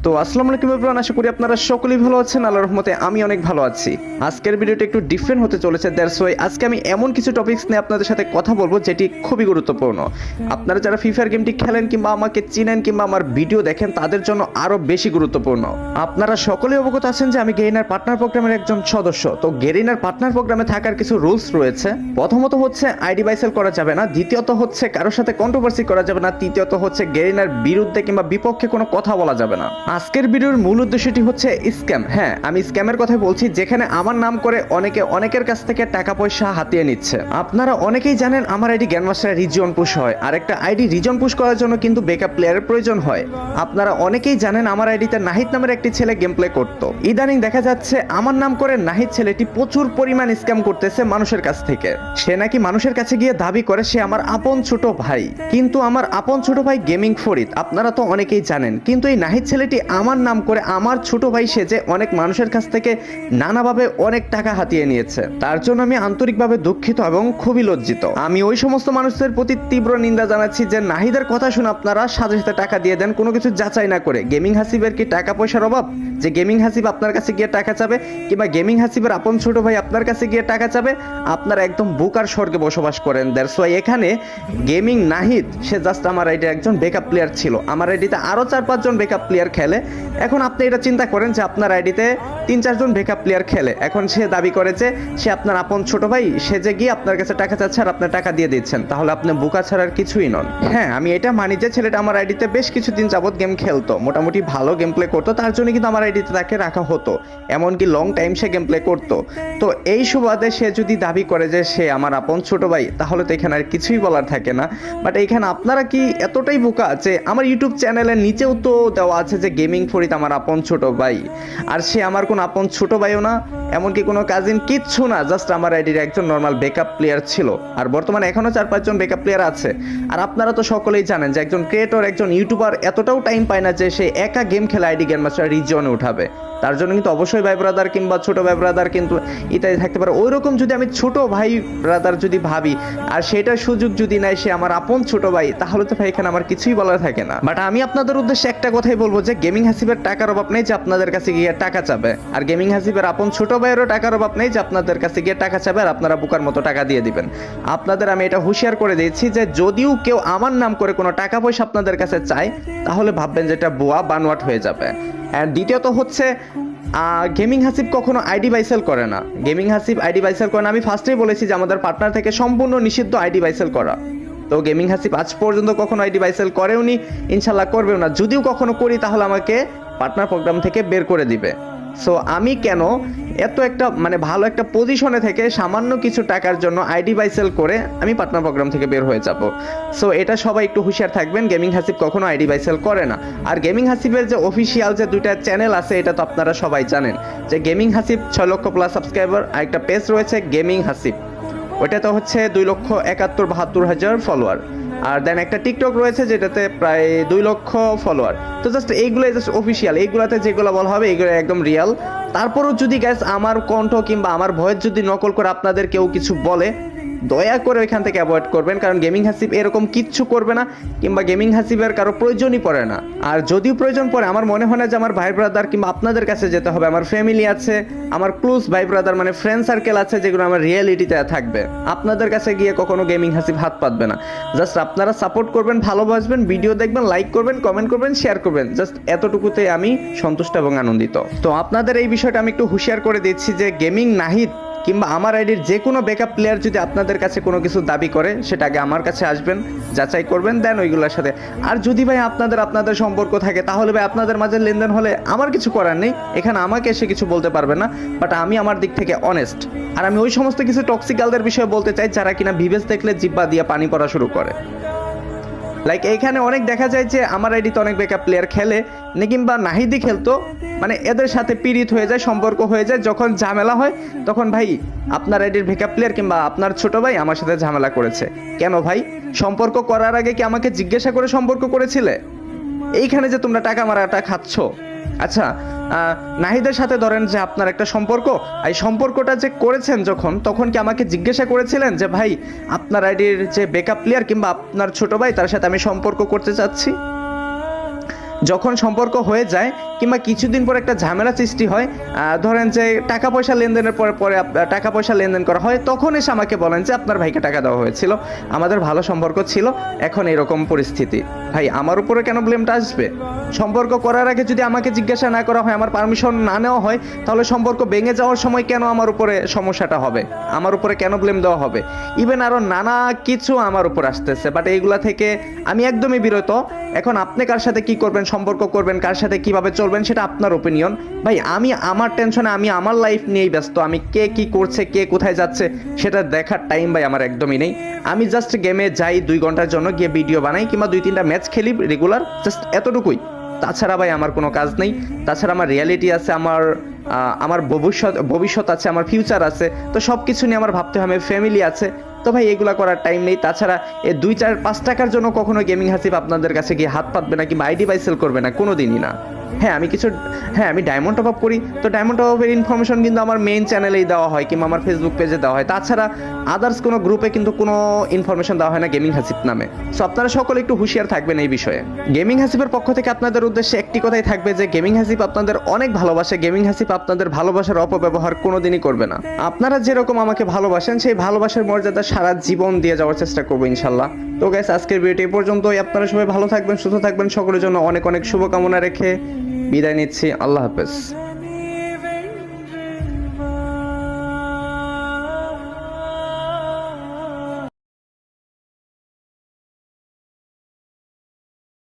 তো আসসালামু আলাইকুম এভরিওয়ান, আশা করি আপনারা সকলেই ভালো আছেন। আল্লাহর রহমতে আমি অনেক ভালো আছি। আজকের ভিডিওটা একটু ডিফারেন্ট হতে চলেছে, দ্যাটস ওয়াই আজকে আমি এমন কিছু টপিকস নিয়ে আপনাদের সাথে কথা বলবো যেটি খুবই গুরুত্বপূর্ণ। আপনারা যারা ফ্রি ফায়ার গেমটি খেলেন কিংবা আমাকে চিনেন কিংবা আমার ভিডিও দেখেন তাদের জন্য আরো বেশি গুরুত্বপূর্ণ। আপনারা সকলেই অবগত আছেন যে আমি গেরিনার পার্টনার প্রোগ্রামের একজন সদস্য। তো গেরিনার পার্টনার প্রোগ্রামে থাকার কিছু রুলস রয়েছে। প্রথমত হচ্ছে আইডি বাইসেল করা যাবে না, দ্বিতীয়ত হচ্ছে কারোর সাথে কন্ট্রোভার্সি করা যাবে না, তৃতীয়ত হচ্ছে গেরিনার বিরুদ্ধে কিংবা বিপক্ষে কোনো কথা বলা যাবে না। আজকের ভিডিওর মূল উদ্দেশ্যটি হচ্ছে স্ক্যাম। হ্যাঁ, আমি স্ক্যামের কথা বলছি, যেখানে আমার নাম করে অনেকের কাছ থেকে টাকা পয়সা হাতিয়ে নিচ্ছে। আপনারা অনেকেই জানেন আমার আইডি গ্র্যান্ডমাস্টার রিজন পুশ হয়, আর একটা আইডি রিজন পুশ করার জন্য কিন্তু ব্যাকআপ প্লেয়ারের প্রয়োজন হয়। আপনারা অনেকেই জানেন আমার আইডিতে নাহিদ নামের একটি ছেলে গেম প্লে করতো। ইদানিং দেখা যাচ্ছে আমার নাম করে নাহিদ ছেলেটি প্রচুর পরিমাণ স্ক্যাম করতেছে মানুষের কাছ থেকে। সে নাকি মানুষের কাছে গিয়ে দাবি করে সে আমার আপন ছোট ভাই, কিন্তু আমার আপন ছোট ভাই গেমিং ফরিদ আপনারা তো অনেকেই জানেন। কিন্তু এই নাহিদ ছেলেটি আমার নাম করে আমার ছোট ভাই সেজে অনেক মানুষের কাছ থেকে নানাভাবে অনেক টাকা হাতিয়ে নিয়েছে। তার জন্য আমি আন্তরিকভাবে দুঃখিত এবং খুবই লজ্জিত। আমি ওই সমস্ত মানুষদের প্রতি তীব্র নিন্দা জানাচ্ছি যে নাহিদের কথা শুনে আপনারা সাথে সাথে টাকা দিয়ে দেন কোনো কিছু যাচাই না করে। গেমিং হাসিবের কি টাকা পয়সার অভাব যে গেমিং হাসিব আপনার কাছে গিয়ে টাকা চাবে, কিংবা গেমিং হাসিবের আপন ছোট ভাই আপনার কাছে গিয়ে টাকা চাবে? আপনারা একদম বুকার স্বর্গে বসবাস করেন। দ্যাটস ওয়াই এখানে গেমিং নাহিদ সে জাস্ট আমার আইডির একজন ব্যাকআপ প্লেয়ার ছিল। আমার আইডিতে আরো 4-5 জন ব্যাকআপ প্লেয়ার খেলে। এখন আপনি এটা চিন্তা করেন যে আপনার আইডিতে 3-4 জন ব্যাকআপ প্লেয়ার খেলে, এখন সে দাবি করে যে সে আপনার আপন ছোট ভাই, সে যে গিয়ে আপনার কাছে টাকা চাচ্ছে আর আপনার টাকা দিয়ে দিচ্ছেন, তাহলে আপনি বুকা ছাড়ার কিছুই নন। হ্যাঁ, আমি এটা মানি যে ছেলেটা আমার আইডিতে বেশ কিছুদিন যাবত গেম খেলতো, মোটামুটি ভালো গেম প্লে করতো, তার জন্য কিন্তু আমার আইডিতে তাকে রাখা হতো, এমনকি লং টাইম সে গেম প্লে করতো। তো এই সুবাদে সে যদি দাবি করে যে সে আমার আপন ছোট ভাই, তাহলে তো এখানে আর কিছুই বলার থাকে না। বাট এইখানে আপনারা কি এতটাই বোকা যে আমার ইউটিউব চ্যানেলের নিচেও তো দেওয়া আছে যে গেমিং ফরিদ আমার আপন ছোট ভাই, আর সে আমার কোনো আপন ছোট ভাইও না, এমনকি কোনো কাজিন, কিচ্ছু না, জাস্ট আমার আইডির একজন নর্মাল ব্যাকআপ প্লেয়ার ছিল। আর বর্তমানে এখনো 4-5 জন ব্যাকআপ প্লেয়ার আছে। আর আপনারা তো সকলেই জানেন যে একজন ক্রিয়েটর, একজন ইউটিউবার এতটাও টাইম পায় না যে সে একা গেম খেলা আইডি গ্র্যান্ডমাস্টার রিজনে উঠাবে। তার জন্য কিন্তু অবশ্যই ভাই ব্রাদার কিংবা ছোট ভাই ব্রাদার কিন্তু ইত্যাদি থাকতে পারে। ওই রকম যদি আমি ছোট ভাই ব্রাদার যদি ভাবি আর সেটার সুযোগ যদি নেয় সে আমার আপন ছোট ভাই, তাহলে তো ভাই এখানে আমার কিছুই বলার থাকে না। বাট আমি আপনাদের উদ্দেশ্যে একটা কথাই বলবো যে গেমিং হাসিবের টাকার অভাব নেই যে আপনাদের কাছে গিয়ে টাকা চাবে, আর গেমিং হাসিবের আপন ছোট ভাইয়েরও টাকার অভাব নেই যে আপনাদের কাছে গিয়ে টাকা চাবে আর আপনারা বুকার মতো টাকা দিয়ে দিবেন। আপনাদের আমি এটা হুঁশিয়ার করে দিয়েছি যে যদিও কেউ আমার নাম করে কোনো টাকা পয়সা আপনাদের কাছে চায়, তাহলে ভাববেন যে এটা বুয়া বানোয়াট হয়ে যাবে। আর দ্বিতীয়ত হচ্ছে গেমিং হাসিব কখনো আইডি বাইসেল করে না। গেমিং হাসিব আইডি বাইসেল করে না, আমি ফার্স্টেই বলেছি যে আমাদের পার্টনার থেকে সম্পূর্ণ নিষিদ্ধ আইডি বাইসেল করা। তো গেমিং হাসিব আজ পর্যন্ত কখনো আইডি বাইসেল করেওনি, ইনশাল্লাহ করবেও না। যদিও কখনো করি তাহলে আমাকে পার্টনার প্রোগ্রাম থেকে বের করে দিবে। সো আমি কেন এত একটা ভালো একটা পজিশনে থেকে সামান্য কিছু টাকার জন্য আইডি বাইসেল করে আমি পার্টনার প্রোগ্রাম থেকে বের হয়ে যাব? সো এটা সবাই একটু হুঁশিয়ার থাকবেন, গেমিং হাসিব কখনো আইডি বাইসেল করে না। আর গেমিং হাসিবের যে অফিসিয়াল যে 2টা চ্যানেল আছে এটা তো আপনারা সবাই জানেন যে গেমিং হাসিব 6 লক্ষ প্লাস সাবস্ক্রাইবার, আর একটা পেজ রয়েছে গেমিং হাসিব, ওটা তো হচ্ছে 2,71,72,000 ফলোয়ার। আর দেন একটা টিকটক রয়েছে যেটাতে প্রায় 2 লক্ষ ফলোয়ার। তো জাস্ট এইগুলোই জাস্ট অফিসিয়াল, এইগুলাতে যেগুলো বলা হবে এইগুলো একদম রিয়াল। তারপরও যদি গাইস আমার কণ্ঠ কিংবা আমার ভয়েস যদি নকল করে আপনাদের কেউ কিছু বলে, দয়া করে ওইখান থেকে অ্যাভয়েড করবেন, কারণ গেমিং হাসিব এরকম কিচ্ছু করবে না, কিংবা গেমিং হাসিবের কারো প্রয়োজনই পড়ে না। আর যদিও প্রয়োজন পড়ে, আমার মনে হয় না যে আমার ভাই ব্রাদার কিংবা আপনাদের কাছে যেতে হবে। আমার ফ্যামিলি আছে, আমার ক্লোজ ভাই ব্রাদার ফ্রেন্ড সার্কেল আছে যেগুলো আমার রিয়েলিটিতে থাকবে। আপনাদের কাছে গিয়ে কখনো গেমিং হাসিব হাত পাতবে না। জাস্ট আপনারা সাপোর্ট করবেন, ভালোবাসবেন, ভিডিও দেখবেন, লাইক করবেন, কমেন্ট করবেন, শেয়ার করবেন, জাস্ট এতটুকুতে আমি সন্তুষ্ট এবং আনন্দিত। তো আপনাদের এই বিষয়টা আমি একটু হুঁশিয়ার করে দিচ্ছি যে গেমিং নাহিদ কিংবা আমার আইডির যে কোনো ব্যাকআপ প্লেয়ার যদি আপনাদের কাছে কোনো কিছু দাবি করে, সেটা আগে আমার কাছে আসবেন, যাচাই করবেন, দেন ওইগুলোর সাথে। আর যদি ভাই আপনাদের সম্পর্ক থাকে, তাহলে ভাই আপনাদের মাঝে লেনদেন হলে আমার কিছু করার নেই, এখানে আমাকে এসে কিছু বলতে পারবে না। বাট আমি আমার দিক থেকে অনেস্ট। আর আমি ওই সমস্ত কিছু টক্সিক গালদের বিষয়ে বলতে চাই যারা কিনা ভিভেস দেখলে জিব্বা দিয়ে পানি পড়া শুরু করে। লাইক এইখানে অনেক দেখা যায় যে আমার আইডিতে অনেক ব্যাকআপ প্লেয়ার খেলে কিংবা নাহিদি খেলতো, এদের সাথে পীড়িত হয়ে যায়, সম্পর্ক হয়ে যায়। যখন ঝামেলা হয় তখন ভাই আপনার আইডির ব্যাকআপ প্লেয়ার কিংবা আপনার ছোট ভাই আমার সাথে ঝামেলা করেছে। কেন ভাই? সম্পর্ক করার আগে কি আমাকে জিজ্ঞাসা করে সম্পর্ক করেছিলে? এইখানে যে তোমরা টাকা মারাটা খাচ্ছ। আচ্ছা, নাহিদের সাথে ধরেন যে আপনার একটা সম্পর্ক, এই সম্পর্কটা যে করেছেন তখন কি আমাকে জিজ্ঞাসা করেছিলেন যে ভাই আপনার আইডির যে ব্যাকআপ প্লেয়ার কিংবা আপনার ছোট ভাই তার সাথে আমি সম্পর্ক করতে চাচ্ছি? যখন সম্পর্ক হয়ে যায় কিংবা কিছুদিন পর একটা ঝামেলা সৃষ্টি হয়, ধরেন যে টাকা পয়সা লেনদেনের পরে পরে টাকা পয়সা লেনদেন করা হয়, তখন এসে আমাকে বলেন যে আপনার ভাইকে টাকা দেওয়া হয়েছিল, আমাদের ভালো সম্পর্ক ছিল, এখন এরকম পরিস্থিতি। ভাই আমার উপরে কেন ব্লেমটা আসবে? সম্পর্ক করার আগে যদি আমাকে জিজ্ঞাসা না করা হয়, আমার পারমিশন না নেওয়া হয়, তাহলে সম্পর্ক ভেঙে যাওয়ার সময় কেন আমার উপরে সমস্যাটা হবে, আমার উপরে কেন ব্লেম দেওয়া হবে? ইভেন আরও নানা কিছু আমার উপর আসতেছে, বাট এইগুলা থেকে আমি একদমই বিরত। এখন আপনি কার সাথে কি করবেন, সম্পর্ক করবেন, কার সাথে কিভাবে চলবেন, সেটা আপনার ওপিনিয়ন। ভাই আমি আমার টেনশনে, আমি আমার লাইফ নিয়েই ব্যস্ত। আমি কে কি করছে, কে কোথায় যাচ্ছে, সেটা দেখার টাইম ভাই আমার একদমই নেই। আমি জাস্ট গেমে যাই 2 ঘন্টার জন্য, গিয়ে ভিডিও বানাই কিংবা 2-3টা ম্যাচ খেলি রেগুলার, জাস্ট এতটুকুই। তাছাড়া ভাই আমার কোনো কাজ নেই। তাছাড়া আমার রিয়ালিটি আছে, আমার ভবিষ্যৎ আছে, আমার ফিউচার আছে। তো সব কিছু নিয়ে আমার ভাবতে হবে, ফ্যামিলি আছে। তো ভাই এগুলা করার টাইম নেই। তাছাড়া এই 2-4-5 টাকার জন্য কখনো গেমিং হাসিব আপনাদের কাছে গিয়ে হাত পাতবে না কিংবা আইডি বাই সেল করবে না, কোনো দিনই না। হ্যাঁ আমি ডায়মন্ড টপ আপ করি, তো ডায়মন্ড টপ আপের ইনফরমেশন কিন্তু আমার মেইন চ্যানেলেই দেওয়া হয় কিংবা আমার ফেসবুক পেজে দেওয়া হয়। তাছাড়া আদার্স কোনো গ্রুপে কিন্তু কোনো ইনফরমেশন দেওয়া হয় না গেমিং হাসিব নামে। সো আপনারা সকলে একটু হুঁশিয়ার থাকবেন এই বিষয়ে। গেমিং হাসিবের পক্ষ থেকে আপনাদের উদ্দেশ্যে একটি কথাই থাকবে যে গেমিং হাসিব আপনাদের অনেক ভালোবাসে। গেমিং হাসিব আপনাদের ভালোবাসার অপব্যবহার কোনোদিনই করবে না। আপনারা যেরকম আমাকে ভালোবাসেন, সেই ভালোবাসার মর্যাদা সারা জীবন দিয়ে যাওয়ার চেষ্টা করবো ইনশাল্লাহ। তো গাইস, আজকের ভিডিওটি এই পর্যন্তই। আপনারা সবাই ভালো থাকবেন, সুস্থ থাকবেন। সকলের জন্য অনেক অনেক শুভকামনা রেখে বিদায় নিচ্ছি। আল্লাহ হাফেজ।